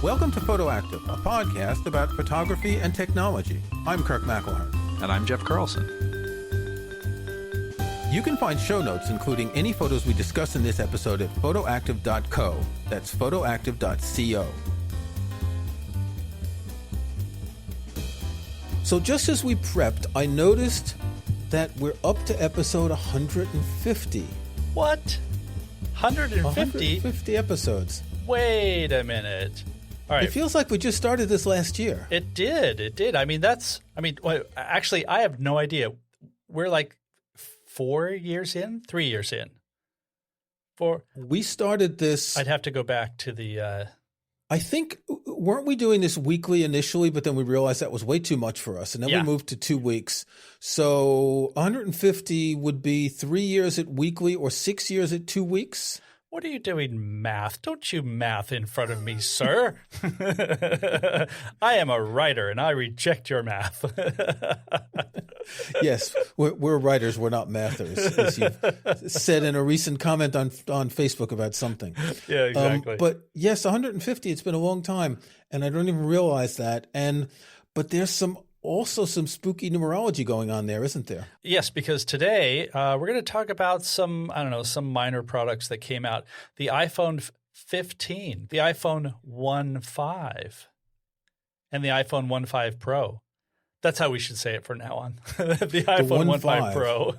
Welcome to Photoactive, a podcast about photography and technology. I'm Kirk McElhearn. And I'm Jeff Carlson. You can find show notes, including any photos we discuss in this episode, at photoactive.co. That's photoactive.co. So just as we prepped, I noticed that we're up to episode 150. What? 150? 150 episodes. Wait a minute. All right. It feels like we just started this last year. It did. Actually, I have no idea. We're like 4 years in, 3 years in. We started this. I'd have to go back to the. I think, weren't we doing this weekly initially, but then we realized that was way too much for us. And then we moved to 2 weeks. So 150 would be 3 years at weekly or 6 years at 2 weeks. What are you doing math? Don't you math in front of me, sir. I am a writer, and I reject your math. Yes, we're writers. We're not mathers, as you've said in a recent comment on Facebook about something. Yeah, exactly. But yes, 150, it's been a long time, and I don't even realize that. But there's also some spooky numerology going on there, isn't there? Yes, because today we're going to talk about some minor products that came out. The iPhone 15, the iPhone 15, and the iPhone 15 Pro. That's how we should say it from now on. The iPhone 15 Pro.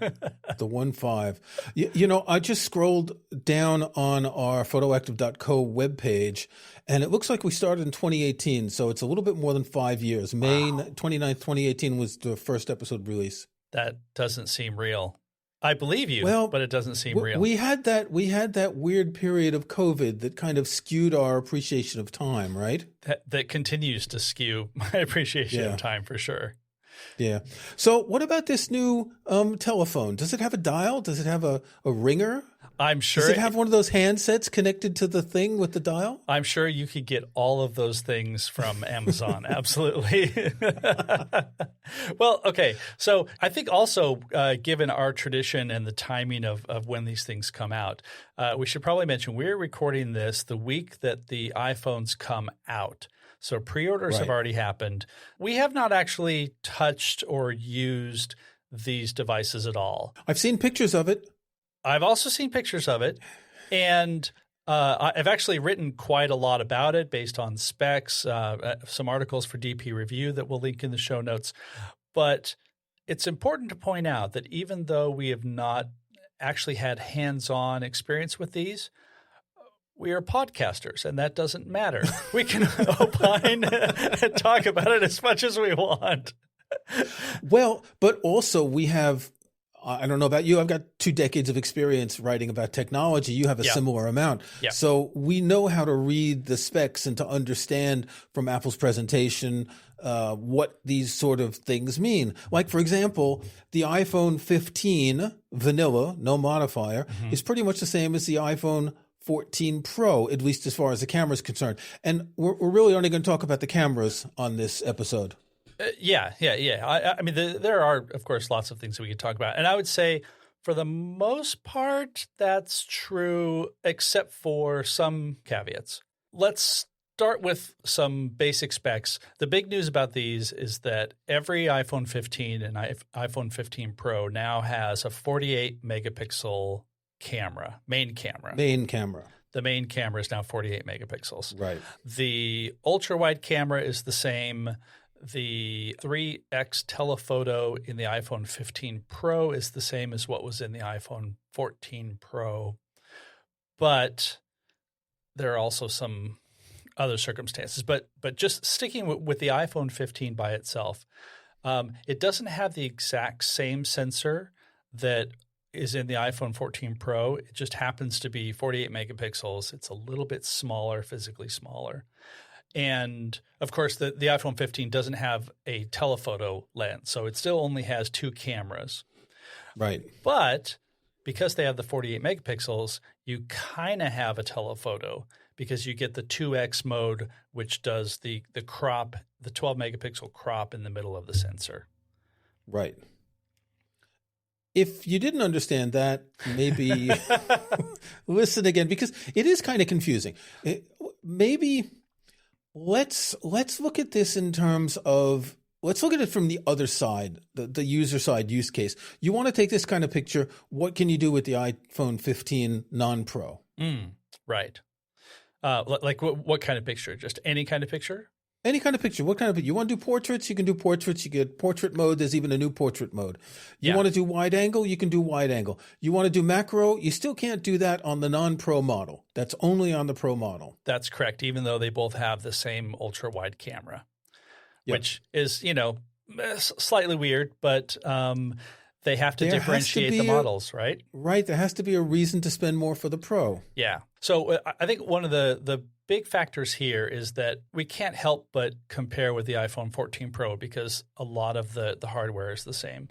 The 15. You know, I just scrolled down on our photoactive.co webpage, and it looks like we started in 2018, so it's a little bit more than 5 years. May 29th, 2018 was the first episode release. That doesn't seem real. I believe you, but it doesn't seem real. We had that weird period of COVID that kind of skewed our appreciation of time, right? That continues to skew my appreciation of time for sure. Yeah. So what about this new telephone? Does it have a dial? Does it have a ringer? I'm sure. Does it have one of those handsets connected to the thing with the dial? I'm sure you could get all of those things from Amazon. Absolutely. Well, okay. So I think also given our tradition and the timing of when these things come out, we should probably mention we're recording this the week that the iPhones come out. So pre-orders have already happened. We have not actually touched or used these devices at all. I've seen pictures of it. I've also seen pictures of it, and I've actually written quite a lot about it based on specs, some articles for DP Review that we'll link in the show notes. But it's important to point out that even though we have not actually had hands-on experience with these, we are podcasters, and that doesn't matter. We can opine and talk about it as much as we want. Well, but also we have – I don't know about you. I've got 2 decades of experience writing about technology. You have a similar amount. Yeah. So we know how to read the specs and to understand from Apple's presentation what these sort of things mean. Like, for example, the iPhone 15 vanilla, no modifier, is pretty much the same as the iPhone 14 Pro, at least as far as the camera is concerned. And we're really only going to talk about the cameras on this episode. Yeah. I mean, there are, of course, lots of things that we could talk about. And I would say for the most part, that's true, except for some caveats. Let's start with some basic specs. The big news about these is that every iPhone 15 and iPhone 15 Pro now has a 48 megapixel camera, main camera. The main camera is now 48 megapixels. Right. The ultra-wide camera is the same. The 3x telephoto in the iPhone 15 Pro is the same as what was in the iPhone 14 Pro. But there are also some other circumstances. But just sticking with the iPhone 15 by itself, it doesn't have the exact same sensor that is in the iPhone 14 Pro. It just happens to be 48 megapixels. It's a little bit smaller, physically smaller. And, of course, the iPhone 15 doesn't have a telephoto lens, so it still only has 2 cameras. Right. But because they have the 48 megapixels, you kind of have a telephoto because you get the 2x mode, which does the crop, the 12 megapixel crop in the middle of the sensor. Right. If you didn't understand that, maybe listen again, because it is kind of confusing. Maybe Let's look at this in terms of, let's look at it from the other side, the user side use case. You want to take this kind of picture. What can you do with the iPhone 15 non-Pro? Right. Like what kind of picture? Just any kind of picture? Any kind of picture. What kind of picture? You want to do portraits? You can do portraits. You get portrait mode. There's even a new portrait mode. You want to do wide angle? You can do wide angle. You want to do macro? You still can't do that on the non-Pro model. That's only on the Pro model. That's correct, even though they both have the same ultra-wide camera, which is, slightly weird, but they have to differentiate the models, right? Right. There has to be a reason to spend more for the Pro. Yeah. So I think one of the big factors here is that we can't help but compare with the iPhone 14 Pro because a lot of the hardware is the same.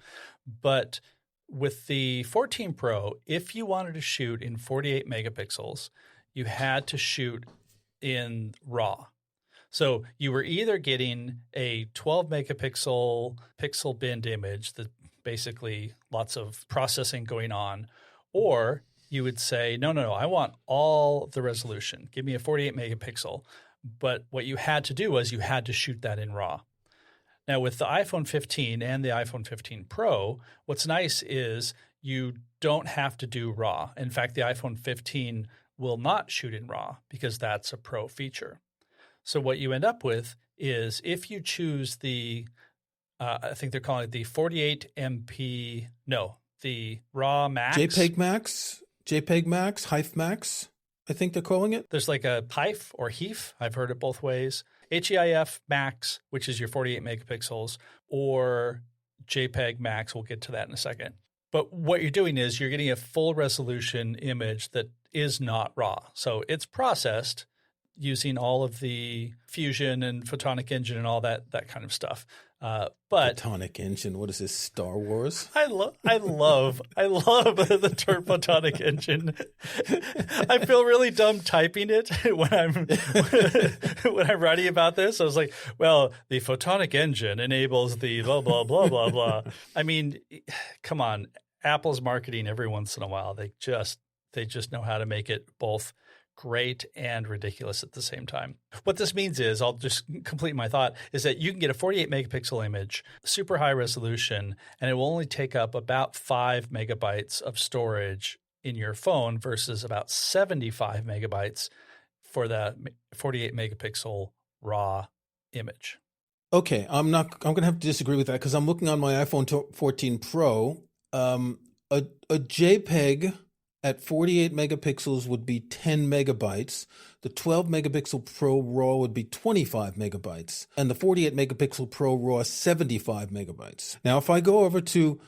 But with the 14 Pro, if you wanted to shoot in 48 megapixels, you had to shoot in RAW. So you were either getting a 12 megapixel pixel binned image that basically lots of processing going on, or you would say, no, I want all the resolution. Give me a 48 megapixel. But what you had to do was you had to shoot that in RAW. Now, with the iPhone 15 and the iPhone 15 Pro, what's nice is you don't have to do RAW. In fact, the iPhone 15 will not shoot in RAW because that's a Pro feature. So what you end up with is if you choose the I think they're calling it the 48 MP, the RAW Max. JPEG Max, HEIF Max, I think they're calling it. There's like a HEIF or HEIF. I've heard it both ways. HEIF Max, which is your 48 megapixels, or JPEG Max. We'll get to that in a second. But what you're doing is you're getting a full resolution image that is not RAW. So it's processed using all of the Fusion and Photonic Engine and all that kind of stuff. But Photonic Engine, what is this, Star Wars? I love the term Photonic Engine. I feel really dumb typing it when I'm writing about this. I was like, well, the Photonic Engine enables the blah blah blah blah blah. I mean, come on, Apple's marketing every once in a while. They just know how to make it both great and ridiculous at the same time. What this means is, I'll just complete my thought, is that you can get a 48 megapixel image, super high resolution, and it will only take up about 5 megabytes of storage in your phone versus about 75 megabytes for the 48 megapixel RAW image. Okay, I'm going to have to disagree with that because I'm looking on my iPhone 14 Pro. A JPEG at 48 megapixels would be 10 megabytes. The 12 megapixel Pro RAW would be 25 megabytes. And the 48 megapixel Pro RAW, 75 megabytes. Now, if I go over to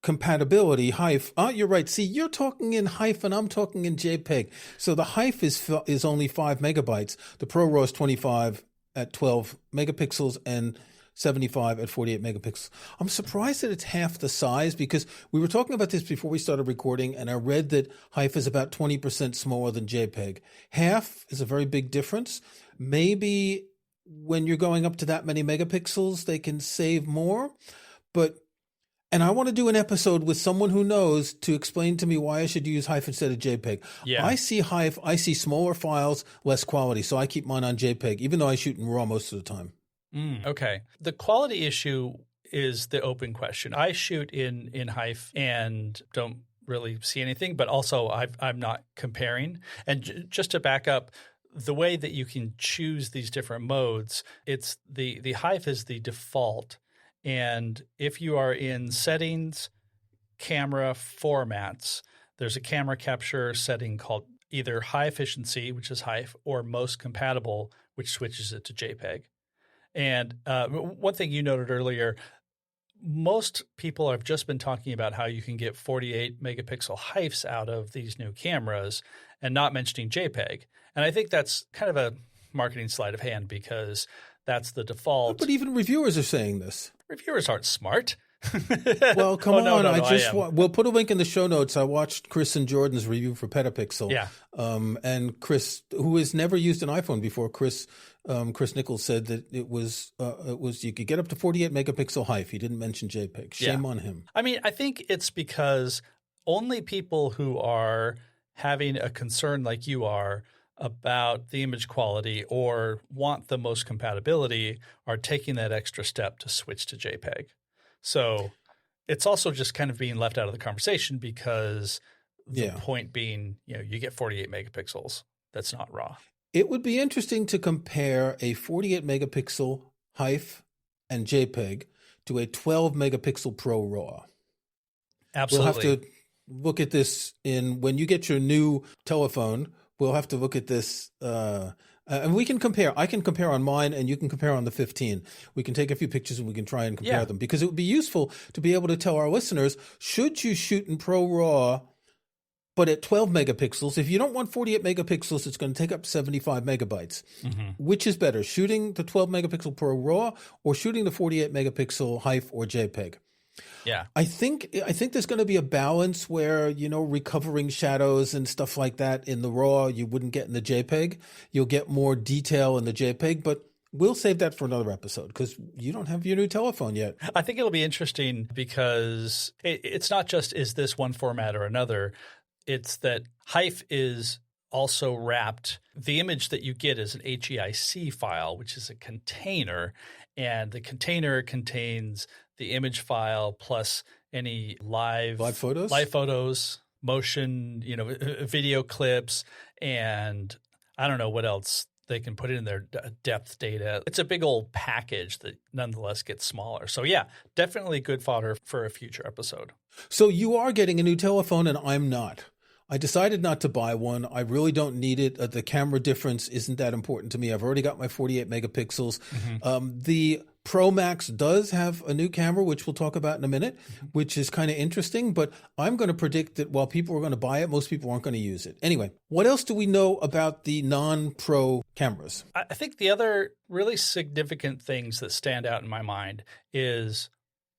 compatibility, HEIF, you're right. See, you're talking in HEIF and I'm talking in JPEG. So the HEIF is only 5 megabytes. The Pro RAW is 25 at 12 megapixels and 75 at 48 megapixels. I'm surprised that it's half the size because we were talking about this before we started recording, and I read that HEIF is about 20% smaller than JPEG. Half is a very big difference. Maybe when you're going up to that many megapixels, they can save more. And I want to do an episode with someone who knows to explain to me why I should use HEIF instead of JPEG. Yeah. I see HEIF, I see smaller files, less quality, so I keep mine on JPEG, even though I shoot in RAW most of the time. Okay. The quality issue is the open question. I shoot in HEIF and don't really see anything, but also I'm not comparing. And just to back up, the way that you can choose these different modes, it's the HEIF is the default. And if you are in settings, camera formats, there's a camera capture setting called either high efficiency, which is HEIF, or most compatible, which switches it to JPEG. And one thing you noted earlier, most people have just been talking about how you can get 48 megapixel HEIFs out of these new cameras and not mentioning JPEG. And I think that's kind of a marketing sleight of hand because that's the default. But even reviewers are saying this. Reviewers aren't smart. Well, come on. We'll put a link in the show notes. I watched Chris and Jordan's review for Petapixel. Yeah. And Chris, who has never used an iPhone before, Chris Nichols said that it was you could get up to 48 megapixel HEIF. He didn't mention JPEG. Shame on him. I mean, I think it's because only people who are having a concern like you are about the image quality or want the most compatibility are taking that extra step to switch to JPEG. So it's also just kind of being left out of the conversation because the point being, you get 48 megapixels. That's not RAW. It would be interesting to compare a 48 megapixel HEIF and JPEG to a 12 megapixel Pro RAW. Absolutely. We'll have to look at this when you get your new telephone. We'll have to look at this, and we can compare. I can compare on mine, and you can compare on the 15. We can take a few pictures, and we can try and compare them, because it would be useful to be able to tell our listeners, should you shoot in Pro RAW, but at 12 megapixels, if you don't want 48 megapixels, it's going to take up 75 megabytes. Mm-hmm. Which is better, shooting the 12 megapixel Pro RAW or shooting the 48 megapixel HEIF or JPEG? Yeah. I think there's going to be a balance where, recovering shadows and stuff like that in the RAW you wouldn't get in the JPEG. You'll get more detail in the JPEG, but we'll save that for another episode because you don't have your new telephone yet. I think it'll be interesting because it's not just is this one format or another. It's that HEIF is also wrapped. The image that you get is an HEIC file, which is a container, and the container contains the image file plus any live photos, motion, video clips, and I don't know what else they can put in their depth data. It's a big old package that nonetheless gets smaller. So yeah, definitely good fodder for a future episode. So you are getting a new telephone and I'm not. I decided not to buy one. I really don't need it. The camera difference isn't that important to me. I've already got my 48 megapixels. Mm-hmm. The Pro Max does have a new camera, which we'll talk about in a minute, which is kind of interesting. But I'm going to predict that while people are going to buy it, most people aren't going to use it. Anyway, what else do we know about the non-Pro cameras? I think the other really significant things that stand out in my mind is,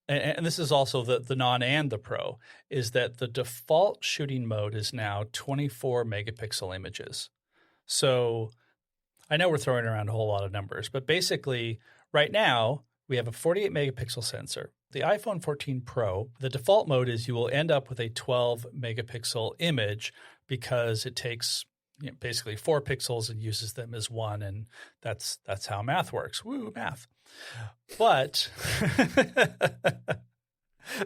and this is also the non and the Pro, is that the default shooting mode is now 24 megapixel images. So I know we're throwing around a whole lot of numbers, but basically right now we have a 48 megapixel sensor. The iPhone 14 Pro, the default mode is you will end up with a 12 megapixel image because it takes basically 4 pixels and uses them as one, and that's how math works. Woo, math. But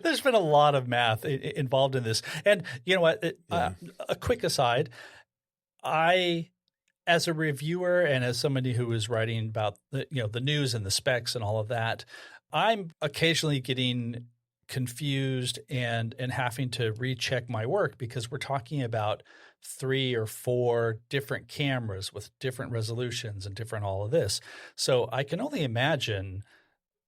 there's been a lot of math involved in this. And you know what? A quick aside, I, as a reviewer and as somebody who is writing about the news and the specs and all of that, I'm occasionally getting confused and having to recheck my work because we're talking about 3 or 4 different cameras with different resolutions and different all of this. So I can only imagine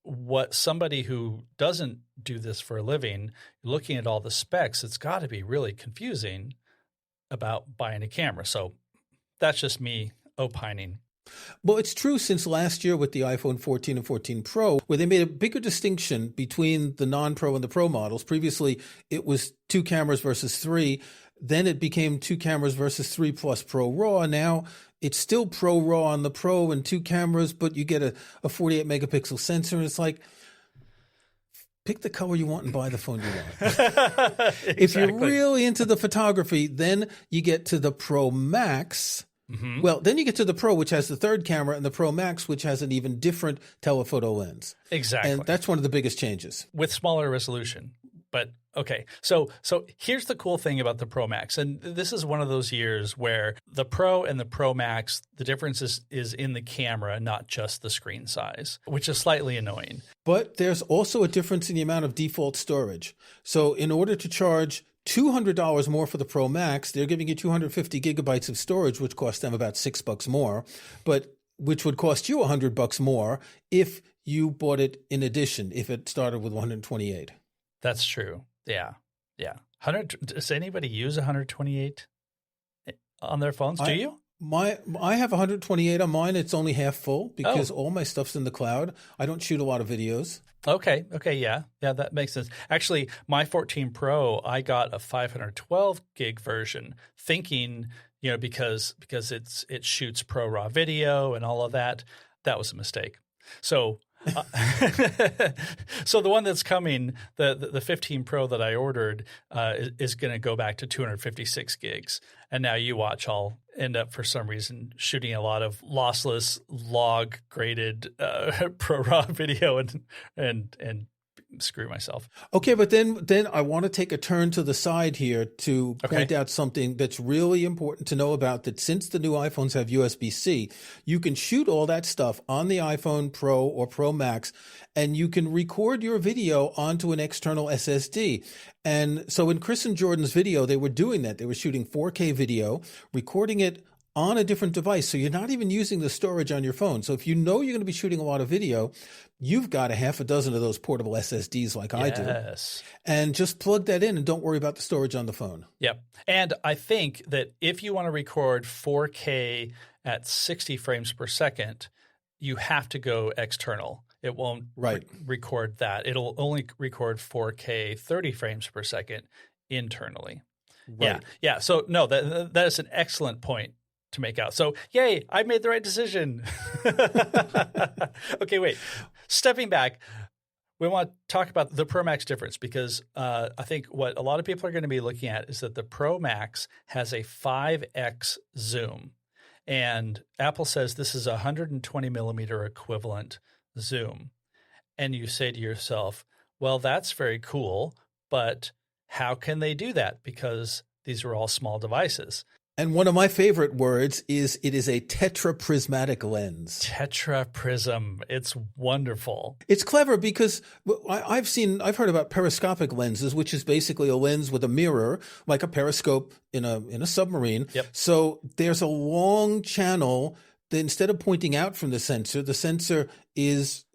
what somebody who doesn't do this for a living, looking at all the specs, it's got to be really confusing about buying a camera. So that's just me opining. Well, it's true since last year with the iPhone 14 and 14 Pro, where they made a bigger distinction between the non-Pro and the Pro models. Previously, it was 2 cameras versus 3. Then it became 2 cameras versus 3 plus Pro RAW. Now it's still Pro RAW on the Pro and 2 cameras, but you get a 48 megapixel sensor. And it's like, pick the color you want and buy the phone you want. Exactly. If you're really into the photography, then you get to the Pro Max. Mm-hmm. Well, then you get to the Pro, which has the 3rd camera, and the Pro Max, which has an even different telephoto lens. Exactly. And that's one of the biggest changes. With smaller resolution. But okay, so here's the cool thing about the Pro Max. And this is one of those years where the Pro and the Pro Max, the difference is in the camera, not just the screen size, which is slightly annoying. But there's also a difference in the amount of default storage. So in order to charge $200 more for the Pro Max, they're giving you 250 gigabytes of storage, which costs them about $6 more, but which would cost you $100 more if you bought it in addition, if it started with 128. That's true. Yeah. 100. Does anybody use 128 on their phones? Do you? I have 128 on mine. It's only half full because all my stuff's in the cloud. I don't shoot a lot of videos. Okay. Yeah, that makes sense. Actually, my 14 Pro, I got a 512 gig version, thinking, because it shoots Pro RAW video and all of that. That was a mistake. So So the one that's coming, the 15 Pro that I ordered, is going to go back to 256 gigs. And now you watch, I'll end up for some reason shooting a lot of lossless, log graded ProRAW video and screw myself. Okay, but then I want to take a turn to the side here to point out something that's really important to know about, that since the new iPhones have USB-C, you can shoot all that stuff on the iPhone Pro or Pro Max, and you can record your video onto an external SSD. And so in Chris and Jordan's video, they were doing that. They were shooting 4K video, recording it on a different device. So you're not even using the storage on your phone. So if you know you're going to be shooting a lot of video, you've got a half a dozen of those portable SSDs like I do. And just plug that in and don't worry about the storage on the phone. Yep. And I think that if you want to record 4K at 60 frames per second, you have to go external. It won't record that. It'll only record 4K 30 frames per second internally. Right. Yeah. So no, that is an excellent point to make out. So yay, I made the right decision. Okay, wait. Stepping back, we want to talk about the Pro Max difference, because I think what a lot of people are going to be looking at is that the Pro Max has a 5x zoom. And Apple says this is a 120 millimeter equivalent zoom. And you say to yourself, well, that's very cool, but how can they do that? Because these are all small devices. And one of my favorite words is it is a tetraprismatic lens. Tetraprism. It's wonderful. It's clever because I've heard about periscopic lenses, which is basically a lens with a mirror, like a periscope in a submarine. Yep. So there's a long channel that instead of pointing out from the sensor is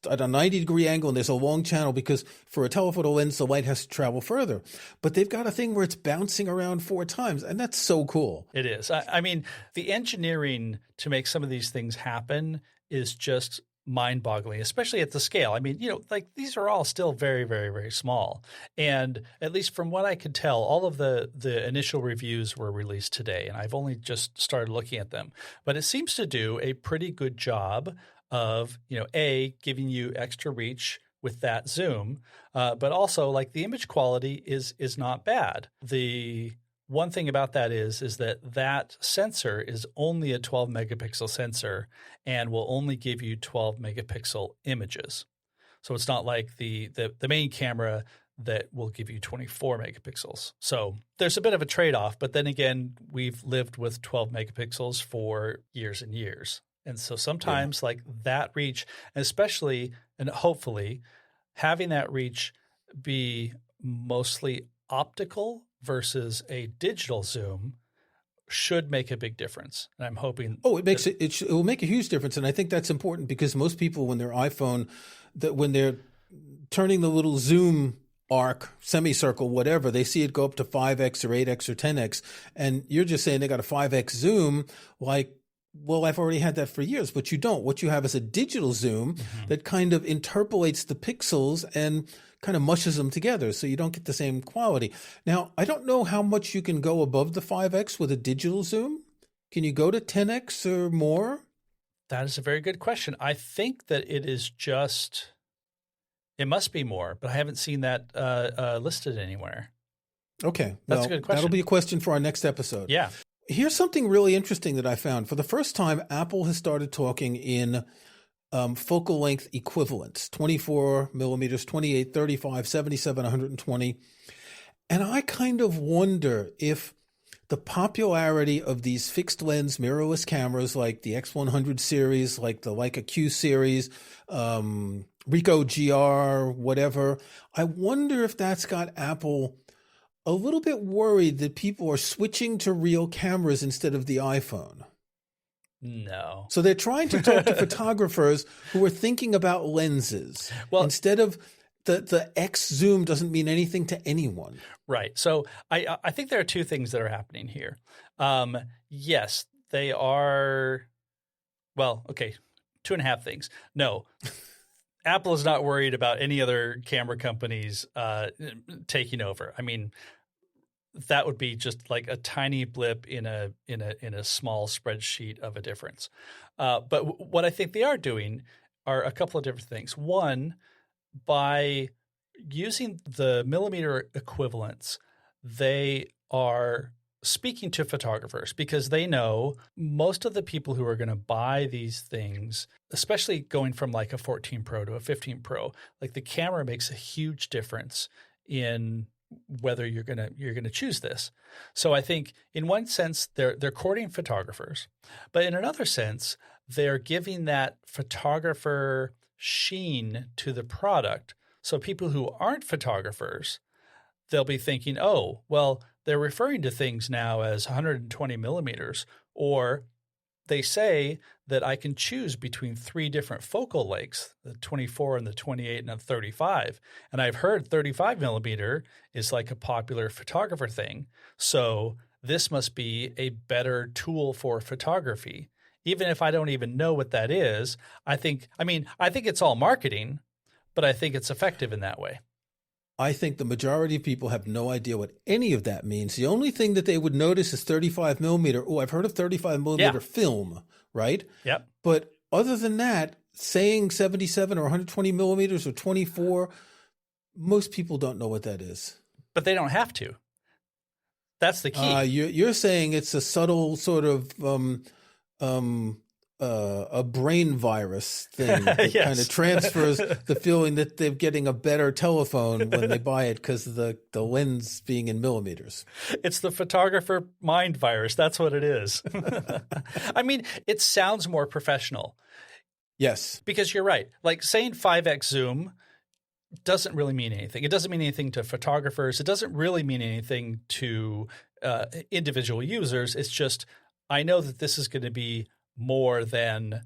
at a 90-degree angle, and there's a long channel because for a telephoto lens, the light has to travel further. But they've got a thing where it's bouncing around 4 times, and that's so cool. It is. I mean, the engineering to make some of these things happen is just mind-boggling, especially at the scale. I mean, like these are all still very, very, very small. And at least from what I could tell, all of the initial reviews were released today, and I've only just started looking at them. But it seems to do a pretty good job of, giving you extra reach with that zoom, but also like the image quality is not bad. The one thing about that is that sensor is only a 12 megapixel sensor and will only give you 12 megapixel images. So it's not like the main camera that will give you 24 megapixels. So there's a bit of a trade-off, but then again, we've lived with 12 megapixels for years and years. And so sometimes like that reach, especially and hopefully having that reach be mostly optical versus a digital zoom should make a big difference. And I'm hoping it will make a huge difference. And I think that's important because most people, when their iPhone, when they're turning the little zoom arc, semicircle, whatever, they see it go up to 5x or 8x or 10x. And you're just saying they got a 5x zoom, like, well, I've already had that for years, but you don't. What you have is a digital zoom that kind of interpolates the pixels and kind of mushes them together so you don't get the same quality. Now, I don't know how much you can go above the 5x with a digital zoom. Can you go to 10x or more? That is a very good question. I think that it must be more, but I haven't seen that listed anywhere. Okay. That's a good question. That'll be a question for our next episode. Yeah. Here's something really interesting that I found. For the first time, Apple has started talking in focal length equivalents, 24 millimeters, 28, 35, 77, 120. And I kind of wonder if the popularity of these fixed lens mirrorless cameras like the X100 series, like the Leica Q series, Ricoh GR, whatever, I wonder if that's got Apple a little bit worried that people are switching to real cameras instead of the iPhone. No. So they're trying to talk to photographers who are thinking about lenses. Well, instead of the X zoom doesn't mean anything to anyone. Right. So I think there are two things that are happening here. Yes, they are. Well, okay, 2.5 things. No. Apple is not worried about any other camera companies taking over. I mean, that would be just like a tiny blip in a small spreadsheet of a difference. But what I think they are doing are a couple of different things. One, by using the millimeter equivalents, they are speaking to photographers because they know most of the people who are going to buy these things, especially going from like a 14 Pro to a 15 Pro, like the camera makes a huge difference in whether you're going to choose this. So I think in one sense they're courting photographers, but in another sense they're giving that photographer sheen to the product. So people who aren't photographers, they'll be thinking, oh, well, they're referring to things now as 120 millimeters, or they say that I can choose between 3 different focal lengths, the 24 and the 28 and the 35. And I've heard 35 millimeter is like a popular photographer thing. So this must be a better tool for photography. Even if I don't even know what that is, I think it's all marketing, but I think it's effective in that way. I think the majority of people have no idea what any of that means. The only thing that they would notice is 35 millimeter. Oh, I've heard of 35 millimeter film, right? Yep. But other than that, saying 77 or 120 millimeters or 24, most people don't know what that is. But they don't have to. That's the key. You're saying it's a subtle sort of a brain virus thing that Yes. kind of transfers the feeling that they're getting a better telephone when they buy it because of the lens being in millimeters. It's the photographer mind virus. That's what it is. I mean, it sounds more professional. Yes. Because you're right. Like saying 5x zoom doesn't really mean anything. It doesn't mean anything to photographers. It doesn't really mean anything to individual users. It's just, I know that this is going to be more than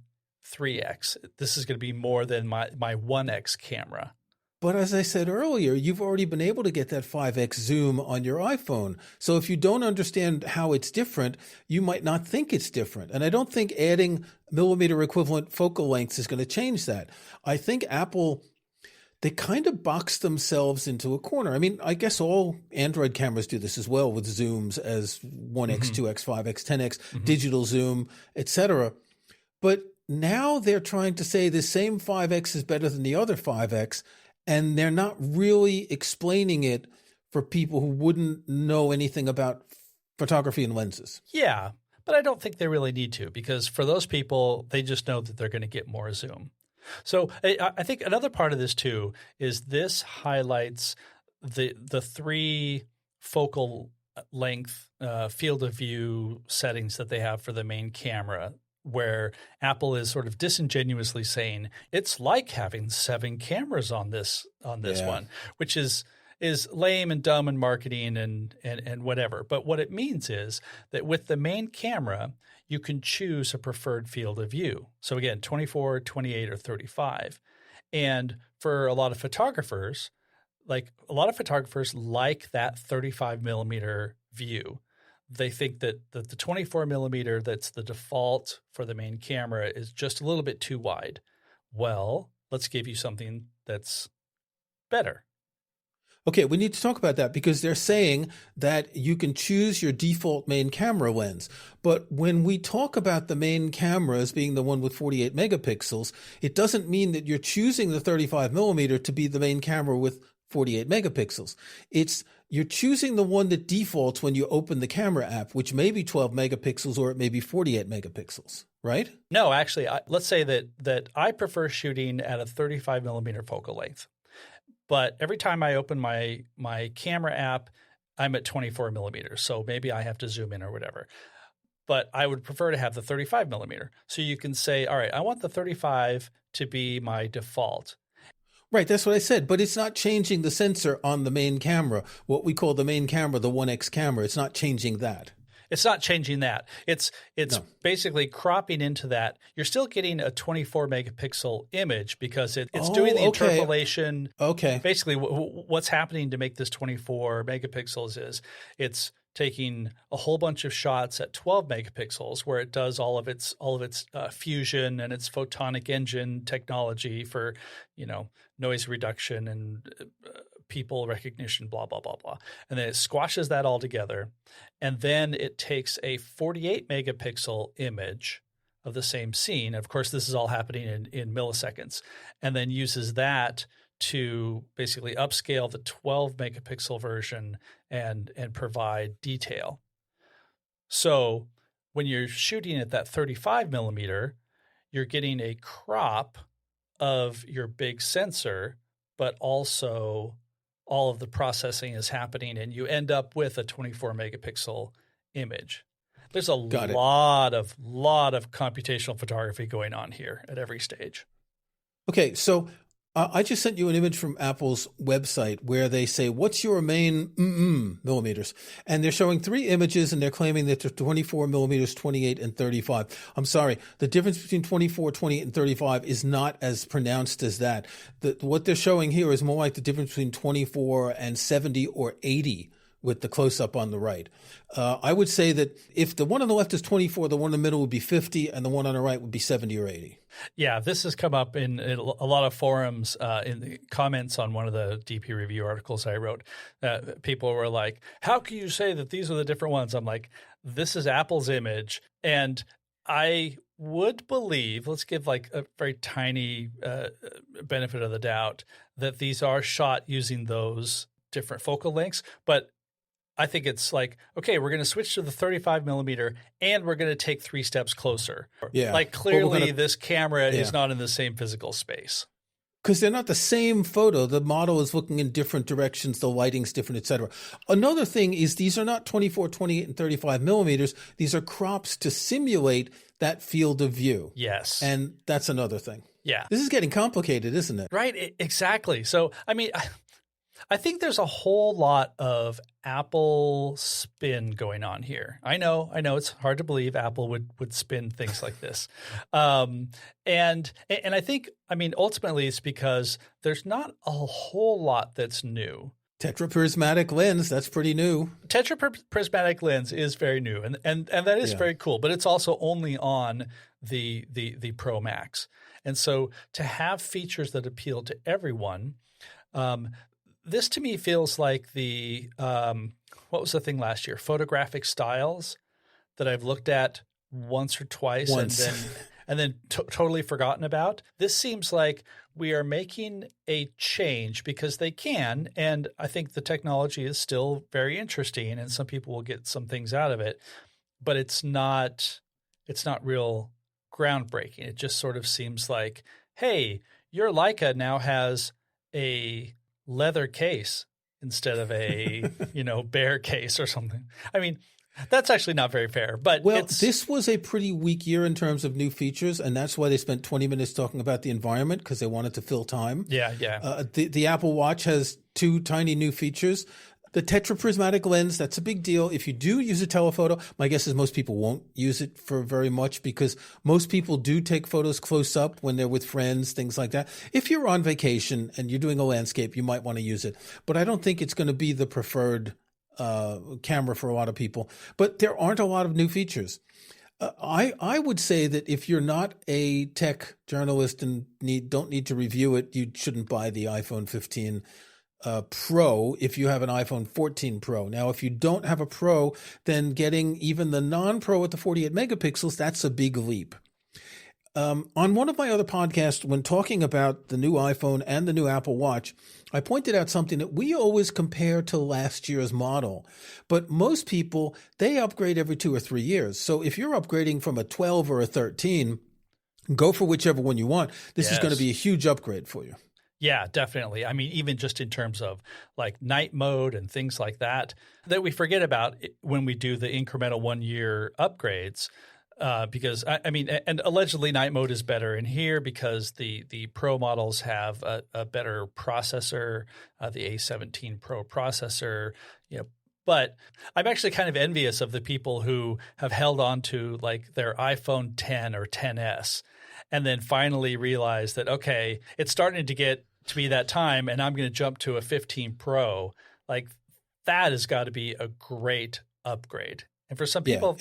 3x. This is going to be more than my 1x camera. But as I said earlier, you've already been able to get that 5x zoom on your iPhone. So if you don't understand how it's different, you might not think it's different. And I don't think adding millimeter equivalent focal lengths is going to change that. I think Apple, they kind of box themselves into a corner. I mean, I guess all Android cameras do this as well with zooms as 1x, 2x, 5x, 10x, digital zoom, etc. But now they're trying to say the same 5x is better than the other 5x, and they're not really explaining it for people who wouldn't know anything about photography and lenses. Yeah, but I don't think they really need to, because for those people, they just know that they're going to get more zoom. So I think another part of this too is this highlights the 3 focal length field of view settings that they have for the main camera, where Apple is sort of disingenuously saying it's like having 7 cameras on this one, which is lame and dumb and marketing and whatever. But what it means is that with the main camera, you can choose a preferred field of view. So again, 24, 28, or 35. And for a lot of photographers, like that 35 millimeter view. They think that the 24 millimeter that's the default for the main camera is just a little bit too wide. Well, let's give you something that's better. Okay, we need to talk about that because they're saying that you can choose your default main camera lens. But when we talk about the main camera as being the one with 48 megapixels, it doesn't mean that you're choosing the 35 millimeter to be the main camera with 48 megapixels. You're choosing the one that defaults when you open the camera app, which may be 12 megapixels or it may be 48 megapixels, right? No, actually, let's say that I prefer shooting at a 35 millimeter focal length. But every time I open my camera app, I'm at 24 millimeters. So maybe I have to zoom in or whatever. But I would prefer to have the 35 millimeter. So you can say, all right, I want the 35 to be my default. Right, that's what I said. But it's not changing the sensor on the main camera, what we call the main camera, the 1X camera. It's not changing that. It's not changing that. It's basically cropping into that. You're still getting a 24 megapixel image because it's doing the interpolation. Okay. Basically, what's happening to make this 24 megapixels is it's taking a whole bunch of shots at 12 megapixels where it does all of its fusion and its photonic engine technology for, noise reduction and people recognition, blah, blah, blah, blah. And then it squashes that all together. And then it takes a 48 megapixel image of the same scene. Of course, this is all happening in milliseconds, and then uses that to basically upscale the 12 megapixel version and provide detail. So when you're shooting at that 35 millimeter, you're getting a crop of your big sensor, but also all of the processing is happening, and you end up with a 24 megapixel image. There's a lot of computational photography going on here at every stage. Okay, so I just sent you an image from Apple's website where they say, what's your main millimeters? And they're showing 3 images, and they're claiming that they're 24 millimeters, 28, and 35. I'm sorry, the difference between 24, 28, and 35 is not as pronounced as that. What they're showing here is more like the difference between 24 and 70 or 80 with the close-up on the right. I would say that if the one on the left is 24, the one in the middle would be 50, and the one on the right would be 70 or 80. Yeah, this has come up in a lot of forums in the comments on one of the DP review articles I wrote. People were like, how can you say that these are the different ones? I'm like, this is Apple's image. And I would believe, let's give like a very tiny benefit of the doubt, that these are shot using those different focal lengths. But I think it's like, okay, we're going to switch to the 35 millimeter and we're going to take 3 steps closer. Yeah. Like clearly this camera is not in the same physical space. Because they're not the same photo. The model is looking in different directions. The lighting's different, et cetera. Another thing is these are not 24, 28, and 35 millimeters. These are crops to simulate that field of view. Yes. And that's another thing. Yeah. This is getting complicated, isn't it? Right. Exactly. So, I mean, I think there's a whole lot of Apple spin going on here. I know it's hard to believe Apple would spin things like this. And I think, I mean, ultimately it's because there's not a whole lot that's new. Tetraprismatic lens, that's pretty new. Tetraprismatic lens is very new, and that is very cool, but it's also only on the Pro Max. And so to have features that appeal to everyone, this to me feels like the what was the thing last year? Photographic styles that I've looked at once or twice and then totally forgotten about. This seems like we are making a change because they can, and I think the technology is still very interesting, and some people will get some things out of it, but it's not real groundbreaking. It just sort of seems like, hey, your Leica now has a leather case instead of a bear case or something. I mean, that's actually not very fair. But this was a pretty weak year in terms of new features, and that's why they spent 20 minutes talking about the environment, because they wanted to fill time. Yeah. The Apple Watch has 2 tiny new features. The tetraprismatic lens, that's a big deal. If you do use a telephoto, my guess is most people won't use it for very much, because most people do take photos close up when they're with friends, things like that. If you're on vacation and you're doing a landscape, you might want to use it. But I don't think it's going to be the preferred camera for a lot of people. But there aren't a lot of new features. I would say that if you're not a tech journalist and don't need to review it, you shouldn't buy the iPhone 15 Pro if you have an iPhone 14 Pro. Now, if you don't have a Pro, then getting even the non-Pro at the 48 megapixels, that's a big leap. On one of my other podcasts, when talking about the new iPhone and the new Apple Watch, I pointed out something that we always compare to last year's model. But most people, they upgrade every 2 or 3 years. So if you're upgrading from a 12 or a 13, go for whichever one you want. This is going to be a huge upgrade for you. Yeah, definitely. I mean, even just in terms of like night mode and things like that we forget about when we do the incremental 1-year upgrades. Because I mean, and allegedly night mode is better in here because the Pro models have a better processor, the A17 Pro processor. But I'm actually kind of envious of the people who have held on to like their iPhone 10 or 10s, and then finally realize that okay, it's starting to get to be that time, and I'm going to jump to a 15 Pro. Like that has got to be a great upgrade, and for some people.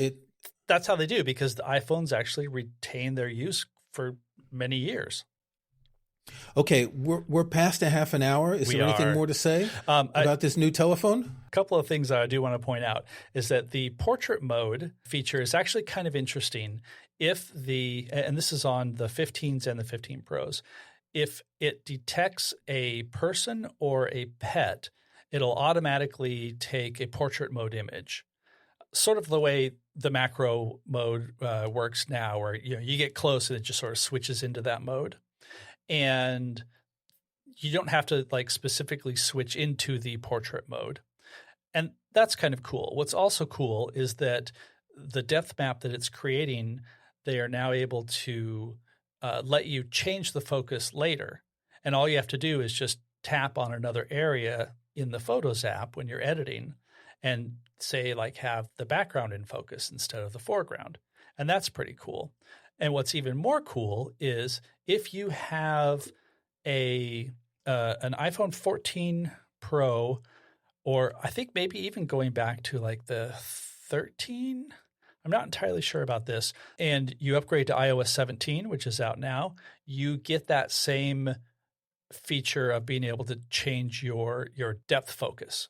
That's how they do, because the iPhones actually retain their use for many years. Okay, we're past a half an hour. Is there anything more to say about this new telephone? A couple of things that I do want to point out is that the portrait mode feature is actually kind of interesting. And this is on the 15s and the 15 Pros, if it detects a person or a pet, it'll automatically take a portrait mode image. Sort of the way the macro mode works now, where you get close and it just sort of switches into that mode. And you don't have to specifically switch into the portrait mode. And that's kind of cool. What's also cool is that the depth map that it's creating, they are now able to let you change the focus later. And all you have to do is just tap on another area in the Photos app when you're editing and say have the background in focus instead of the foreground. And that's pretty cool. And what's even more cool is if you have an iPhone 14 Pro, or I think maybe even going back to the 13, I'm not entirely sure about this, and you upgrade to iOS 17, which is out now, you get that same feature of being able to change your depth focus.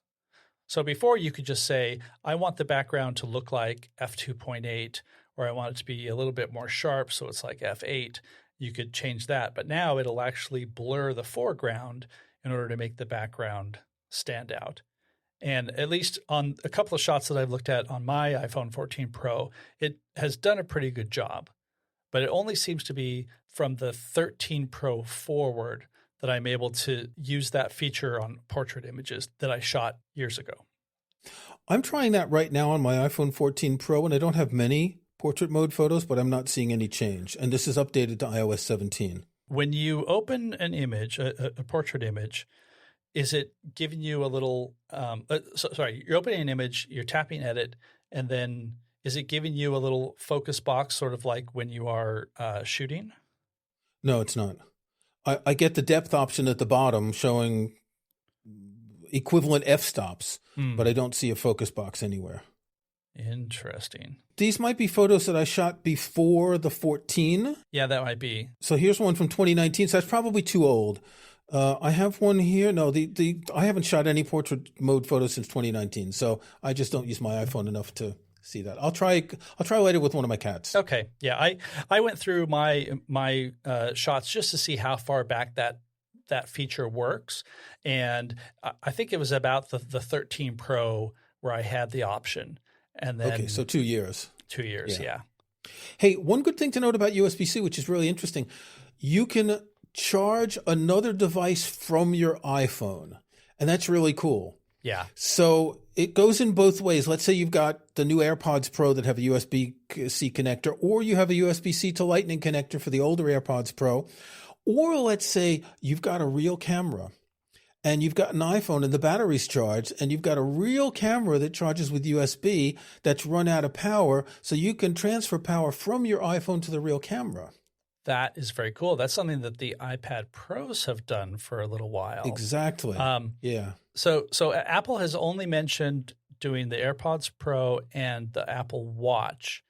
So before you could just say, I want the background to look like f2.8, or I want it to be a little bit more sharp, so it's like f8. You could change that. But now it'll actually blur the foreground in order to make the background stand out. And at least on a couple of shots that I've looked at on my iPhone 14 Pro, it has done a pretty good job. But it only seems to be from the 13 Pro forward that I'm able to use that feature on portrait images that I shot years ago. I'm trying that right now on my iPhone 14 Pro, and I don't have many portrait mode photos, but I'm not seeing any change. And this is updated to iOS 17. When you open an image, a portrait image, is it giving you a little you're opening an image, you're tapping edit, and then is it giving you a little focus box sort of like when you are shooting? No, it's not. I get the depth option at the bottom showing equivalent f-stops, but I don't see a focus box anywhere. Interesting. These might be photos that I shot before the 14. Yeah, that might be. So here's one from 2019. So that's probably too old. I have one here. No, I haven't shot any portrait mode photos since 2019. So I just don't use my iPhone enough to see that. I'll try later with one of my cats. Okay. Yeah. I went through my shots just to see how far back that feature works. And I think it was about the 13 Pro where I had the option. And then, okay, so 2 years. 2 years, yeah. Hey, one good thing to note about USB-C, which is really interesting, you can charge another device from your iPhone, and that's really cool. Yeah. So it goes in both ways. Let's say you've got the new AirPods Pro that have a USB-C connector, or you have a USB-C to Lightning connector for the older AirPods Pro, or let's say you've got a real camera and you've got an iPhone and the battery's charged, and you've got a real camera that charges with USB that's run out of power, so you can transfer power from your iPhone to the real camera. That is very cool. That's something that the iPad Pros have done for a little while. Exactly. Yeah. So Apple has only mentioned doing the AirPods Pro and the Apple Watch.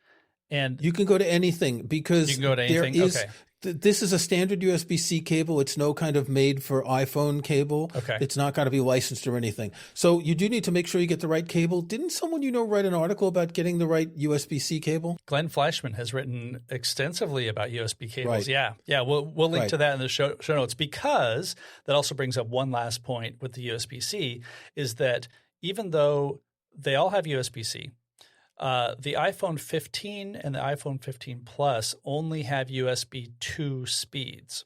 And you can go to anything because you can go to anything. Okay. This is a standard USB-C cable. It's no kind of made for iPhone cable. Okay. It's not got to be licensed or anything. So you do need to make sure you get the right cable. Didn't someone write an article about getting the right USB-C cable? Glenn Fleischman has written extensively about USB cables. Right. Yeah. We'll link to that in the show notes, because that also brings up one last point with the USB-C is that even though they all have USB-C, the iPhone 15 and the iPhone 15 Plus only have USB 2 speeds.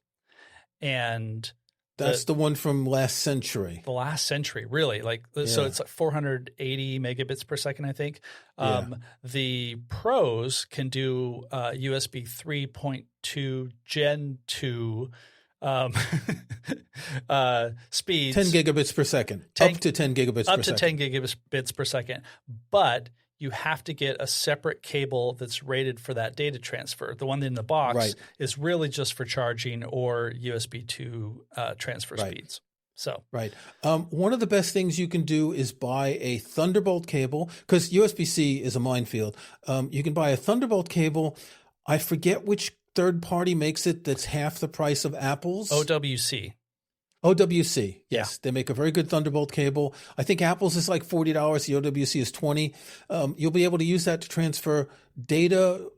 And that's the one from last century. The last century, really. So it's like 480 megabits per second, I think. The Pros can do USB 3.2 Gen 2 speeds. 10 gigabits per second. Up to 10 gigabits per second. Up to 10 gigabits per second. But you have to get a separate cable that's rated for that data transfer. The one in the box is really just for charging or USB 2 transfer speeds. So one of the best things you can do is buy a Thunderbolt cable, because USB-C is a minefield. You can buy a Thunderbolt cable. I forget which third party makes it that's half the price of Apple's? OWC. OWC, yes. They make a very good Thunderbolt cable. I think Apple's is like $40. The OWC is $20. You'll be able to use that to transfer data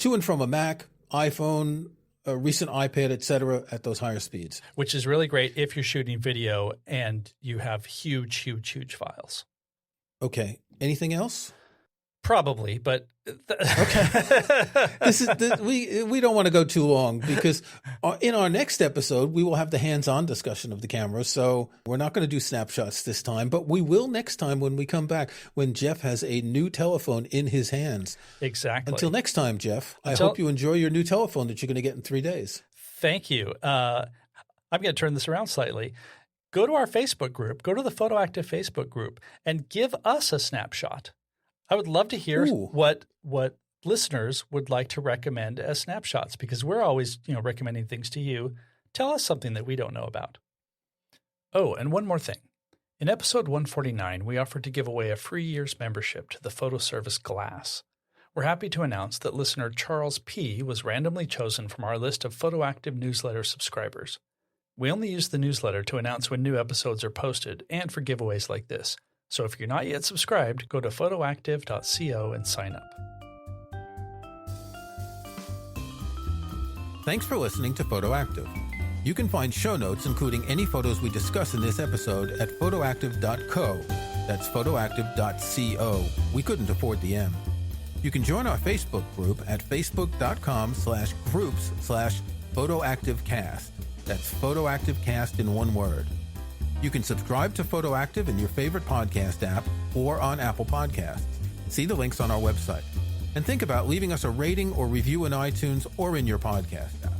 to and from a Mac, iPhone, a recent iPad, etc., at those higher speeds. Which is really great if you're shooting video and you have huge files. Okay. Anything else? Probably, but okay. We don't want to go too long because in our next episode we will have the hands-on discussion of the camera. So we're not going to do snapshots this time, but we will next time when we come back, when Jeff has a new telephone in his hands. Exactly. Until next time, Jeff. I hope you enjoy your new telephone that you're going to get in 3 days. Thank you. I'm going to turn this around slightly. Go to our Facebook group. Go to the PhotoActive Facebook group and give us a snapshot. I would love to hear what listeners would like to recommend as snapshots, because we're always, recommending things to you. Tell us something that we don't know about. Oh, and one more thing. In episode 149, we offered to give away a free year's membership to the photo service Glass. We're happy to announce that listener Charles P. was randomly chosen from our list of PhotoActive newsletter subscribers. We only use the newsletter to announce when new episodes are posted and for giveaways like this. So if you're not yet subscribed, go to photoactive.co and sign up. Thanks for listening to PhotoActive. You can find show notes, including any photos we discuss in this episode, at photoactive.co. That's photoactive.co. We couldn't afford the M. You can join our Facebook group at facebook.com/groups/photoactivecast. That's photoactivecast in one word. You can subscribe to PhotoActive in your favorite podcast app or on Apple Podcasts. See the links on our website. And think about leaving us a rating or review in iTunes or in your podcast app.